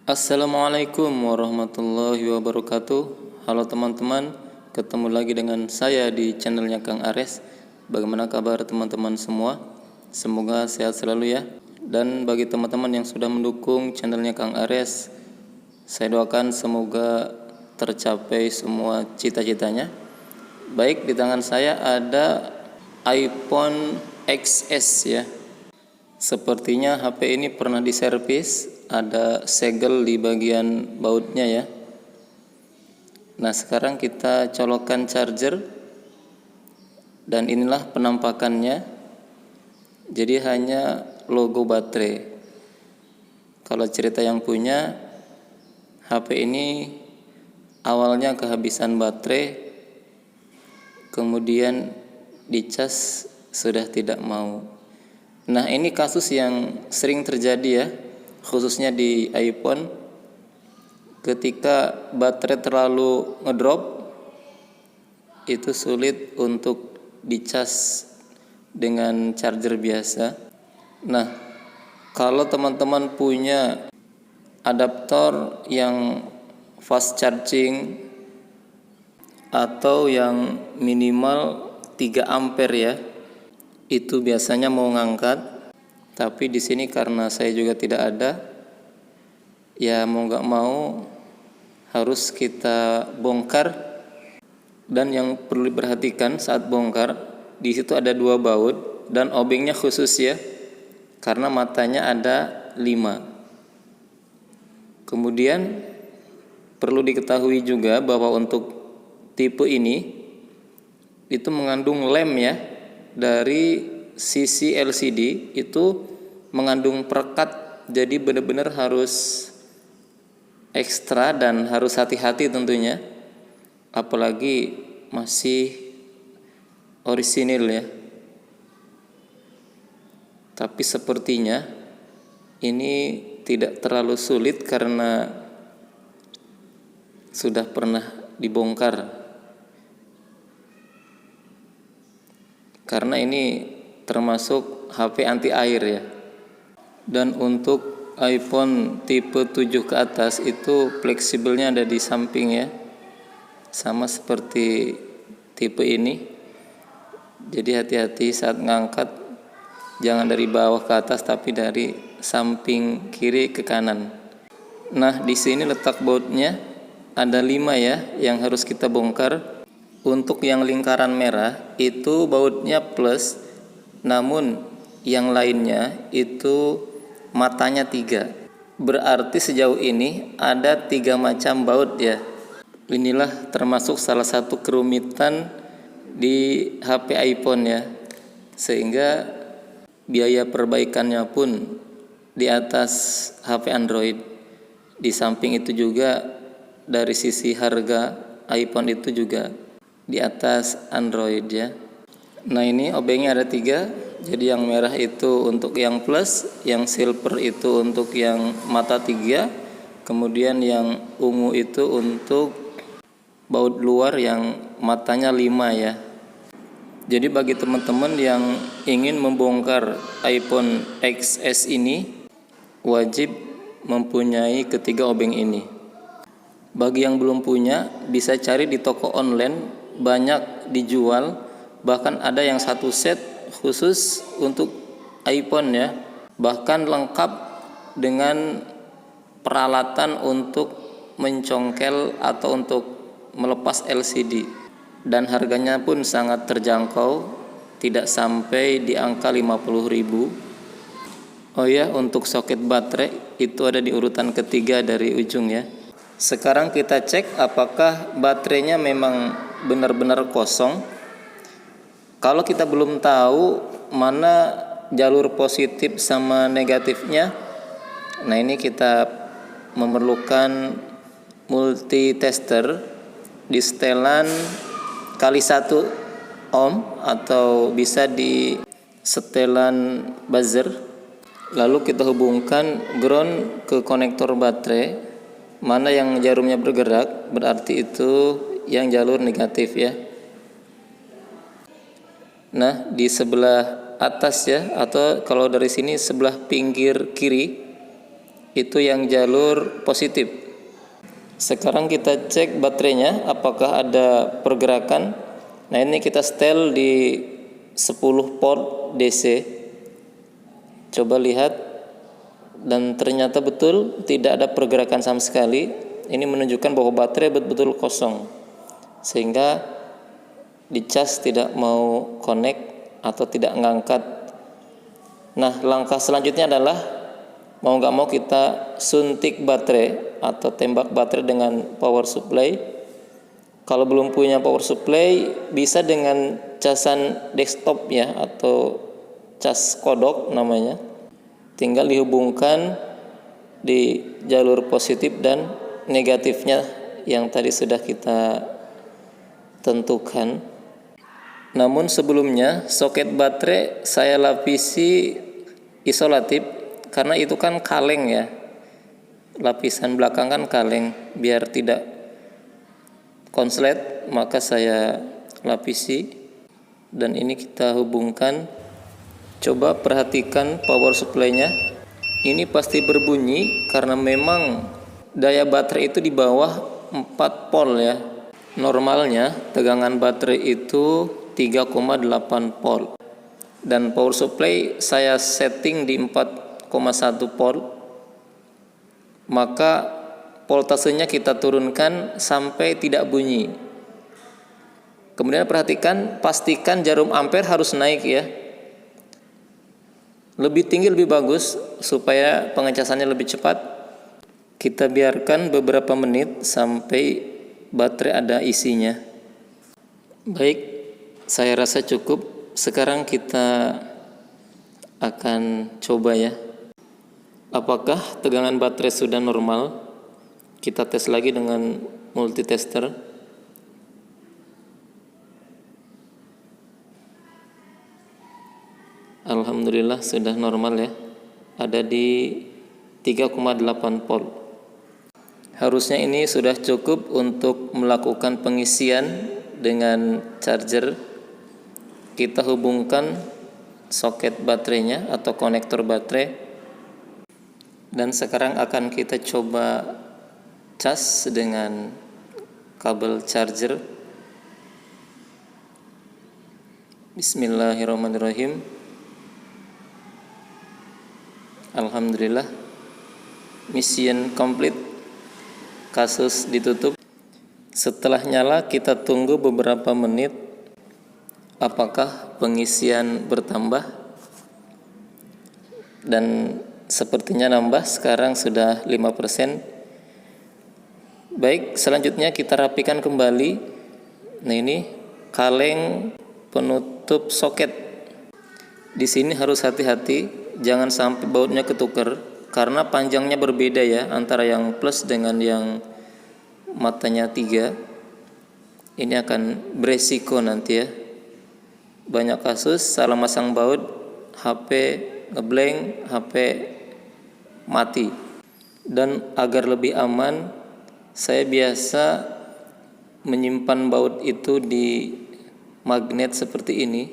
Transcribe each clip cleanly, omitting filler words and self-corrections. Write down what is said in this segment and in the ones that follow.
Assalamualaikum warahmatullahi wabarakatuh. Halo teman-teman, ketemu lagi dengan saya di channelnya Kang Ares. Bagaimana kabar teman-teman semua? Semoga sehat selalu ya. Dan bagi teman-teman yang sudah mendukung channelnya Kang Ares, saya doakan semoga tercapai semua cita-citanya. Baik, di tangan saya ada iPhone XS ya. Sepertinya HP ini pernah diservis, ada segel di bagian bautnya ya. Nah, sekarang kita colokkan charger dan inilah penampakannya. Jadi hanya logo baterai. Kalau cerita yang punya HP ini awalnya kehabisan baterai, kemudian dicas sudah tidak mau. Nah, ini kasus yang sering terjadi ya, khususnya di iPhone. Ketika baterai terlalu ngedrop, itu sulit untuk dicas dengan charger biasa. Nah, kalau teman-teman punya adaptor yang fast charging atau yang minimal 3 ampere ya, itu biasanya mau ngangkat, tapi di sini karena saya juga tidak ada, ya mau nggak mau harus kita bongkar. Dan yang perlu diperhatikan saat bongkar, di situ ada 2 baut dan obengnya khusus ya, karena matanya ada 5. Kemudian perlu diketahui juga bahwa untuk tipe ini itu mengandung lem ya. Dari sisi LCD itu mengandung perekat, jadi benar-benar harus ekstra dan harus hati-hati tentunya, apalagi masih orisinil ya. Tapi sepertinya ini tidak terlalu sulit karena sudah pernah dibongkar. Karena ini termasuk HP anti air ya. Dan untuk iPhone tipe 7 ke atas itu fleksibelnya ada di samping ya, sama seperti tipe ini. Jadi hati-hati saat ngangkat, jangan dari bawah ke atas tapi dari samping kiri ke kanan. Nah, di sini letak bautnya ada 5 ya yang harus kita bongkar. Untuk yang lingkaran merah itu bautnya plus, namun yang lainnya itu matanya 3. Berarti sejauh ini ada 3 macam baut ya. Inilah termasuk salah satu kerumitan di HP iPhone ya, sehingga biaya perbaikannya pun di atas HP Android. Di samping itu juga dari sisi harga iPhone itu juga di atas Android ya. Nah, ini obengnya ada 3. Jadi yang merah itu untuk yang plus, yang silver itu untuk yang mata 3, kemudian yang ungu itu untuk baut luar yang matanya 5 ya. Jadi bagi teman-teman yang ingin membongkar iPhone XS ini, wajib mempunyai ketiga obeng ini. Bagi yang belum punya, bisa cari di toko online, banyak dijual, bahkan ada yang 1 set khusus untuk iPhone ya, bahkan lengkap dengan peralatan untuk mencongkel atau untuk melepas LCD, dan harganya pun sangat terjangkau, tidak sampai di angka 50.000. Oh ya, untuk soket baterai itu ada di urutan ketiga dari ujung ya. Sekarang kita cek apakah baterainya memang benar-benar kosong. Kalau kita belum tahu mana jalur positif sama negatifnya, nah ini kita memerlukan multitester di setelan kali 1 ohm atau bisa di setelan buzzer. Lalu kita hubungkan ground ke konektor baterai. Mana yang jarumnya bergerak berarti itu yang jalur negatif ya. Nah, di sebelah atas ya, atau kalau dari sini sebelah pinggir kiri itu yang jalur positif. Sekarang kita cek baterainya apakah ada pergerakan. Nah, ini kita setel di 10 port DC. Coba lihat, dan ternyata betul tidak ada pergerakan sama sekali. Ini menunjukkan bahwa baterai betul-betul kosong, sehingga dicas tidak mau connect atau tidak ngangkat. Nah, langkah selanjutnya adalah mau nggak mau kita suntik baterai atau tembak baterai dengan power supply. Kalau belum punya power supply, bisa dengan casan desktop ya, atau cas kodok namanya. Tinggal dihubungkan di jalur positif dan negatifnya yang tadi sudah kita tentukan. Namun sebelumnya soket baterai saya lapisi isolatif, karena itu kan kaleng ya, lapisan belakang kan kaleng, biar tidak konslet maka saya lapisi. Dan ini kita hubungkan. Coba perhatikan power supply-nya, ini pasti berbunyi karena memang daya baterai itu di bawah 4 volt ya. Normalnya tegangan baterai itu 3,8 volt, dan power supply saya setting di 4,1 volt. Maka voltasenya kita turunkan sampai tidak bunyi. Kemudian perhatikan, pastikan jarum ampere harus naik ya, lebih tinggi lebih bagus supaya pengecasannya lebih cepat. Kita biarkan beberapa menit sampai baterai ada isinya. Baik, saya rasa cukup. Sekarang kita akan coba ya, apakah tegangan baterai sudah normal. Kita tes lagi dengan multitester. Alhamdulillah sudah normal ya, ada di 3,8 volt. Harusnya ini sudah cukup untuk melakukan pengisian dengan charger. Kita hubungkan soket baterainya atau konektor baterai, dan sekarang akan kita coba cas dengan kabel charger. Bismillahirrahmanirrahim. Alhamdulillah, mission complete, kasus ditutup. Setelah nyala kita tunggu beberapa menit apakah pengisian bertambah, dan sepertinya nambah, sekarang sudah 5%. Baik, selanjutnya kita rapikan kembali. Nah, ini kaleng penutup soket. Di sini harus hati-hati, jangan sampai bautnya ketukar karena panjangnya berbeda ya, antara yang plus dengan yang matanya 3. Ini akan beresiko nanti ya. Banyak kasus salah masang baut, HP ngeblank, HP mati. Dan agar lebih aman, saya biasa menyimpan baut itu di magnet seperti ini,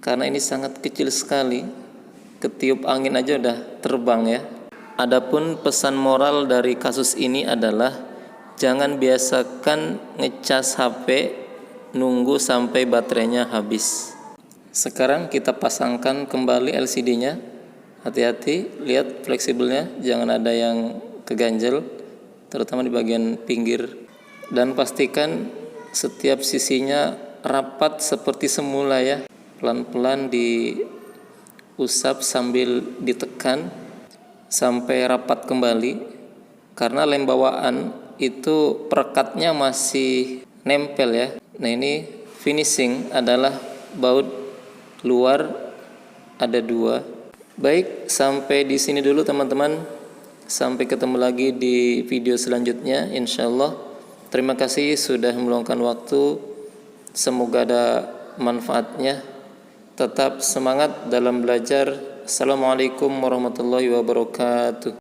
karena ini sangat kecil sekali, ketiup angin aja udah terbang ya. Adapun pesan moral dari kasus ini adalah jangan biasakan ngecas HP nunggu sampai baterainya habis. Sekarang kita pasangkan kembali LCD-nya. Hati-hati, lihat fleksibelnya, jangan ada yang keganjel, terutama di bagian pinggir. Dan pastikan setiap sisinya rapat seperti semula ya. Pelan-pelan diusap sambil ditekan sampai rapat kembali, karena lem bawaan itu perekatnya masih nempel ya. Nah, ini finishing adalah baut luar ada 2. Baik, sampai di sini dulu teman-teman. Sampai ketemu lagi di video selanjutnya insyaallah. Terima kasih sudah meluangkan waktu. Semoga ada manfaatnya. Tetap semangat dalam belajar. Assalamualaikum warahmatullahi wabarakatuh.